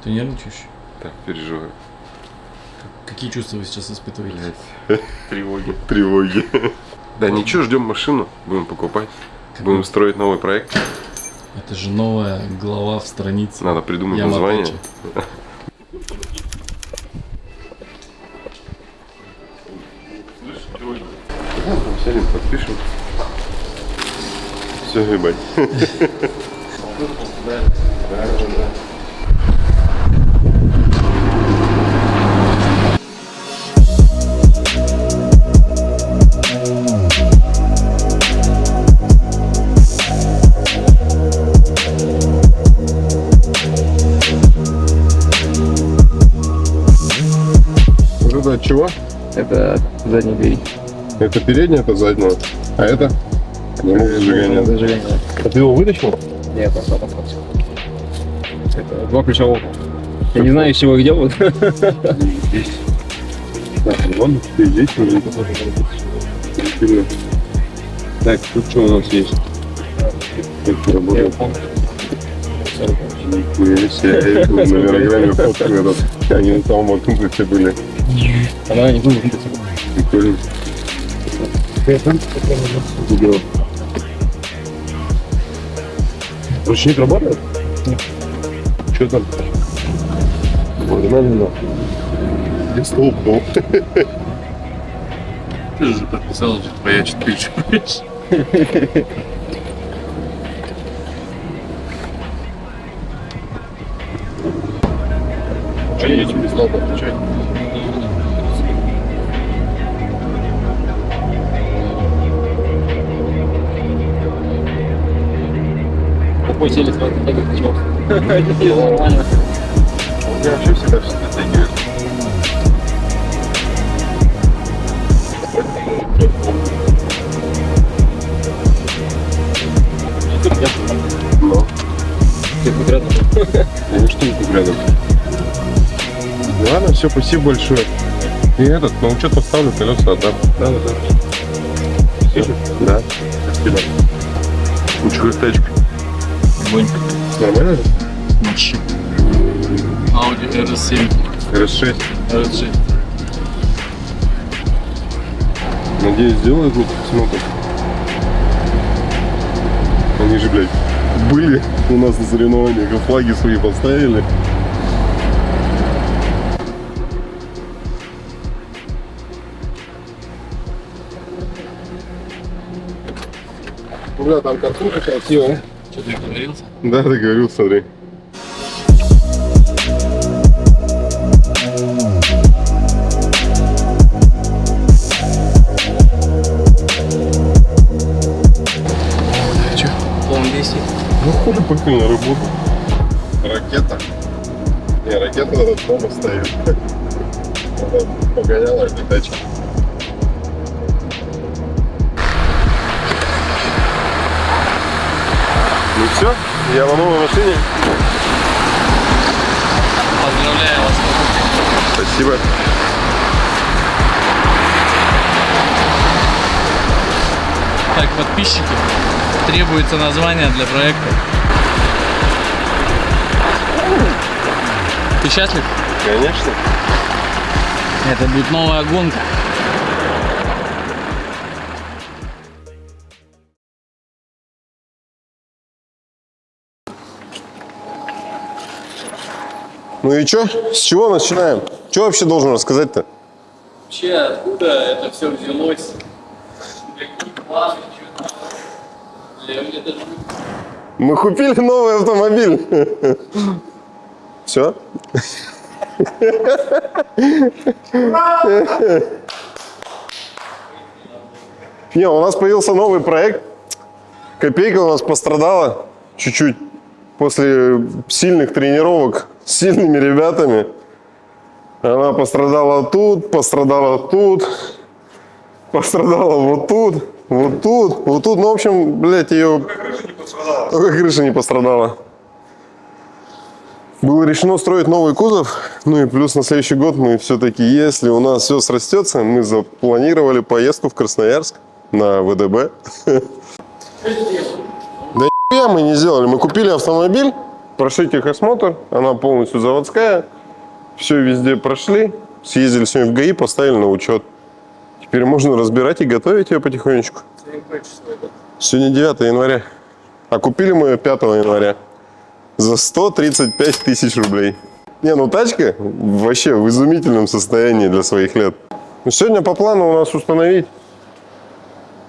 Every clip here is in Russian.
Ты нервничаешь? Так, переживаю. Какие чувства вы сейчас испытываете? Тревоги. Тревоги. Да ничего, ждем машину, будем покупать. Будем строить новый проект. Это же новая глава в странице. Надо придумать название. Сядем, подпишем. Все, ебать. Это от чего? Это задняя дверь. Это передняя, это задняя. А это? Зажигание. Зажигание. А ты его вытащил? Нет, он сам остался. Это два ключевых. Я не знаю, из чего их делают. Здесь. Так, ладно, теперь здесь уже тоже. Так, тут что у нас есть? Как работает? Нихуя себе, я на аэрограмме фотку этот. Они на самом комплексе были. Она не будет. Прикольно. Ручник работает? Нет. Что там? Нормально. Я столб был. Ты же подписал, что твоя 4 чуть. Что я тебе стал отвечать? Какой сели сразу, так как начал. Нормально. Я вообще всегда все стратегию. Но. Ты тут рядом. Я не что тут рядом. Ладно, все, спасибо большое. И этот, ну что поставлю, колеса отдам. Да. Все? Да. Спасибо. Ну что, как тачка? Огонь. Нормально же? Вообще. Audi RS7. RS6. RS6. Надеюсь, сделают мне смотрят. Они же, блядь, были у нас на соревнованиях, и флаги свои поставили. Бля, там картинка красивая. Что ты договорился? Да, договорился, смотри. Че? План висит. Ну, хули похуй на работу. Ракета. Не, ракета надо дома стоит. Погоняла этой тачки. Ну все, я на новой машине. Поздравляю вас. Спасибо. Так, подписчики, требуется название для проекта. Ты счастлив? Конечно. Это будет новая гонка. Ну и чё? С чего начинаем? Что вообще должен рассказать-то? Вообще, откуда это все взялось? Какие планы, что там? Мы купили новый автомобиль. Все? Не, у нас появился новый проект. Копейка у нас пострадала чуть-чуть после сильных тренировок с сильными ребятами. Она пострадала тут, пострадала вот тут, вот тут. Ну, в общем, блядь, ее... Только крыша не пострадала. Было решено строить новый кузов. Ну и плюс на следующий год мы все-таки, если у нас все срастется, мы запланировали поездку в Красноярск на ВДБ. Да нихуя мы не сделали. Мы купили автомобиль, прошли техосмотр, она полностью заводская, все везде прошли, съездили с ней в ГАИ, поставили на учет. Теперь можно разбирать и готовить ее потихонечку. Сегодня 9 января, а купили мы ее 5 января за 135 тысяч рублей. Не, ну тачка вообще в изумительном состоянии для своих лет. Ну, сегодня по плану у нас установить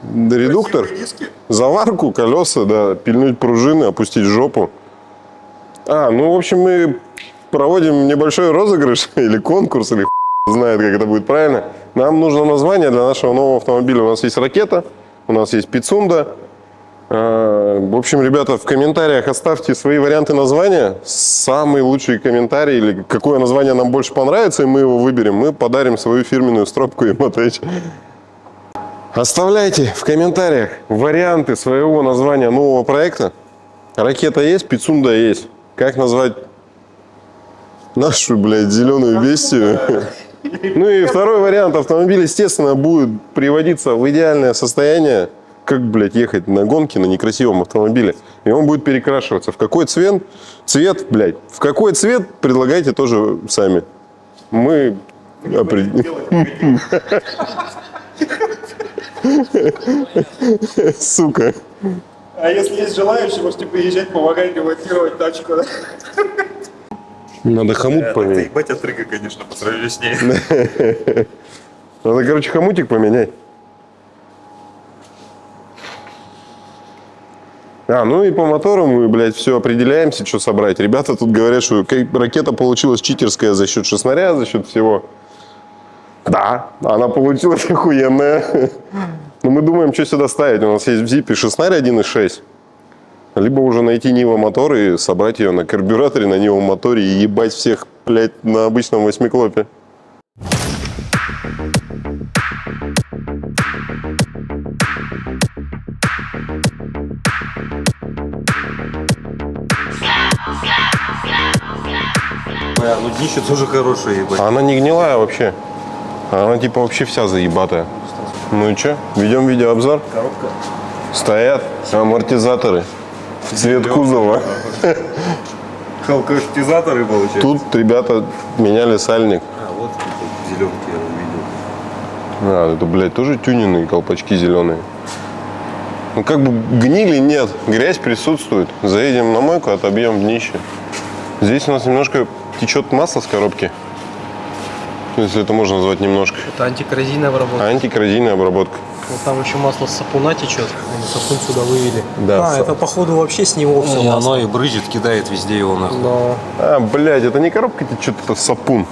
редуктор, заварку, колеса, да, пильнуть пружины, опустить жопу. Ну, в общем, мы проводим небольшой розыгрыш или конкурс, или знает, как это будет правильно. Нам нужно название для нашего нового автомобиля. У нас есть ракета, у нас есть Пицунда. В общем, ребята, в комментариях оставьте свои варианты названия. Самый лучший комментарий или какое название нам больше понравится, и мы его выберем. Мы подарим свою фирменную стропку Emoteч. Оставляйте в комментариях варианты своего названия нового проекта. Ракета есть, Пицунда есть. Как назвать нашу, блядь, зеленую бестию? Ну и второй вариант. Автомобиль, естественно, будет приводиться в идеальное состояние. Как, блядь, ехать на гонке на некрасивом автомобиле. И он будет перекрашиваться. В какой цвет, блядь, в какой цвет предлагайте тоже сами. Мы определим. Сука. А если есть желающие, можете приезжать, помогать ремонтировать тачку. Надо хомут Это поменять. ебать отрыга, конечно, по сравнению с ней. Надо, короче, хомутик поменять. Ну и по мотору мы, блядь, все определяемся, что собрать. Ребята тут говорят, что ракета получилась читерская за счет шестнаря, за счет всего. Да, она получилась охуенная. Но мы думаем, что сюда ставить. У нас есть в Зипе шестнарь 1.6. Либо уже найти Нива мотор и собрать ее на карбюраторе, на Нива моторе и ебать всех, блядь, на обычном восьмиклопе. Ну днище тоже хорошее, ебать. А она не гнилая вообще. Она типа вообще вся заебатая. Ну и что? Ведем видеообзор. Коробка. Стоят амортизаторы в цвет кузова. Халкоштизаторы, получается. Тут ребята меняли сальник. Вот зеленки я увидел. Это, блядь, тоже тюнинные колпачки зеленые. Ну как бы гнили нет, грязь присутствует. Заедем на мойку, отобьем днище. Здесь у нас немножко течет масло с коробки. Если это можно назвать немножко. Это антикоррозийная обработка. Антикоррозийная обработка. Вот там еще масло с сапуна течет. Они сапун сюда вывели. Да, это походу вообще с него все И масло. оно и брызжет, кидает везде его нахуй. Да. Блядь, это не коробка течет, это сапун.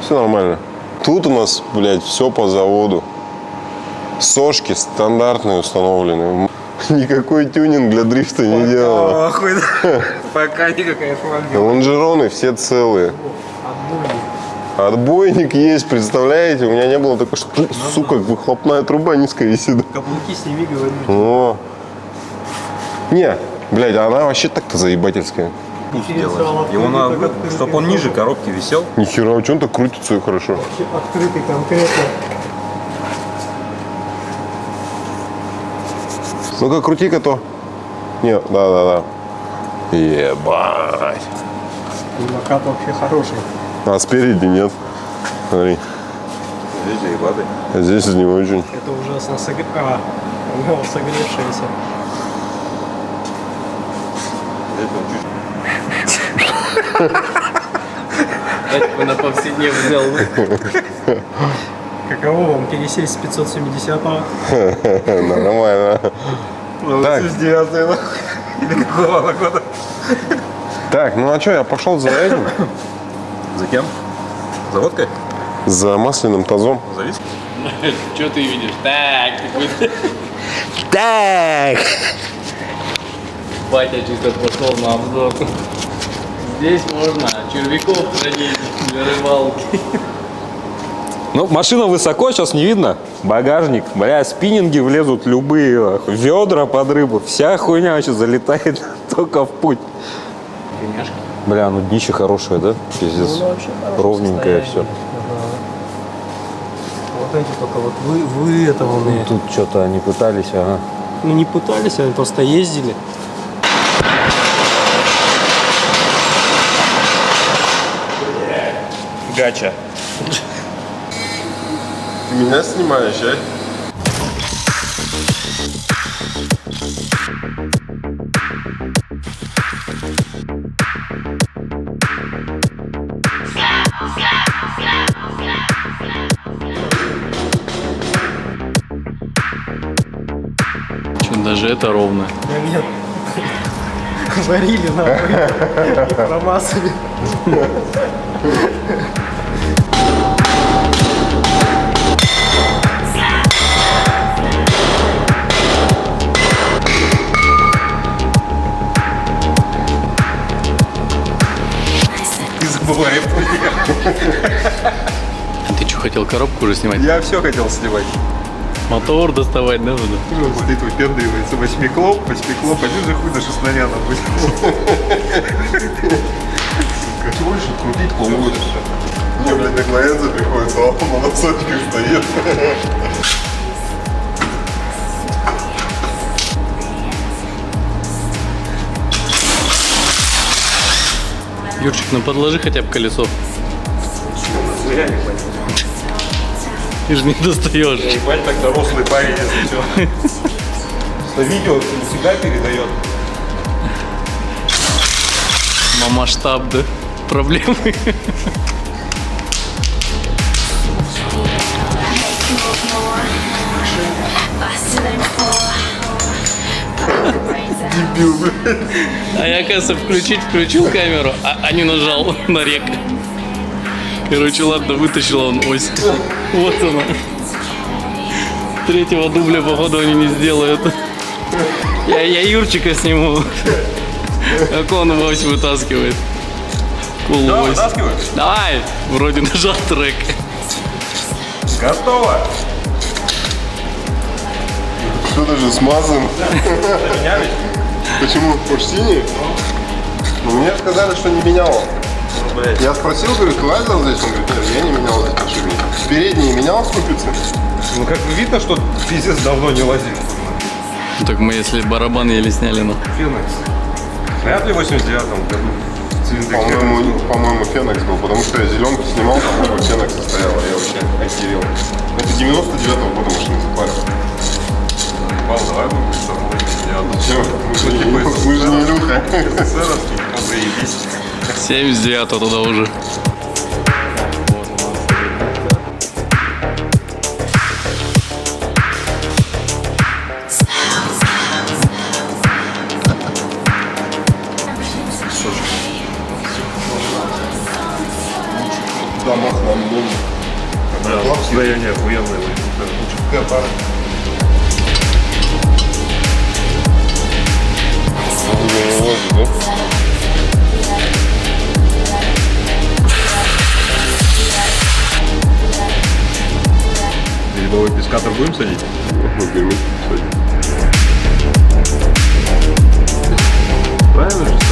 Все нормально. Тут у нас, блядь, все по заводу. Сошки стандартные установлены. Никакой тюнинг для дрифта не делал. Пока никакая швалга. Лонжероны все целые. Отбойник есть, представляете? У меня не было такого, что, сука, выхлопная труба низко висит. Каблуки сними, говорю. О. Не, блядь, она вообще так-то заебательская. Его надо, чтобы он ниже коробки висел. Нихера, что он так крутится и хорошо? Открытый конкретно. Ну-ка, крути-ка то. Нет, да. Ебать. Накат вообще хороший. А спереди нет. Смотри. Здесь заебатый. А здесь не очень. Это ужасно согревшееся. Дядьку на повседнев взял. Каково вам пересесть с 570-го? Нормально. Так. С 9-го. Или какого года? Так, ну а что, я пошел за этим. За кем? За водкой? За масляным тазом. За виски? Что ты видишь? Так. Так. Батя чисто пошел на обзор. Здесь можно червяков хранить для рыбалки. Ну, машина высоко, сейчас не видно. Багажник, бля, спиннинги влезут любые, ведра под рыбу. Вся хуйня вообще залетает только в путь. Бля, ну днище хорошее, да? Пиздец. Ровненькое все. Вот эти только вот выэтованные. Тут что-то они пытались, ага. Ну не пытались, они просто ездили. Гача. Ты меня снимаешь, а? Что, даже это ровно. Да нет. Варили нахуй. И промазали. Не забывай. Ты что, хотел коробку уже снимать? Я все хотел снимать. Мотор доставать, да, буду? Стоит выпендривается. Восьмиклоп, один же хуй до шестнаряда будет. Чего еще крутить полгода? Мне, блядь, на Глоензе приходится, а он на носочках стоит. Юрчик, ну подложи хотя бы колесо. Ты же не достаешь. Ебать, так дорослый парень, если что. На видео не всегда передает. Масштаб, да? Проблемы. Дебил, блядь. А я, оказывается, включил камеру, а не нажал на рек. Короче, ладно, вытащил он ось. Вот она. Третьего дубля, походу, они не сделают. Я Юрчика сниму. Как он ось вытаскивает. Кул ось. Вытаскиваешь? Давай! Вроде нажал трек. Готово. Что-то же смазан. Меня ведь? Почему? Уж синий? Ну, мне сказали, что не менял. Я спросил, говорю, ты лазил здесь? Он говорит, нет, я не менял здесь подшипник. Передний менял ступицы? Ну как видно, что пиздец давно не лазил. Ну, так мы, если барабан еле сняли, ну. Фенекс. Вряд ли в 89-м году. Цилиндрик По-моему, Фенекс был, потому что я зеленку снимал, там оба Фенекса стояла, я вообще охерел. Это 99-го года машины запарил. Давай будем Все, мы же не Илюха. Заебись. 79-го туда уже. Домах нам нужно. Да, состояние охуенное. Береговой пескатор будем садить? Будем садить. Правильно же?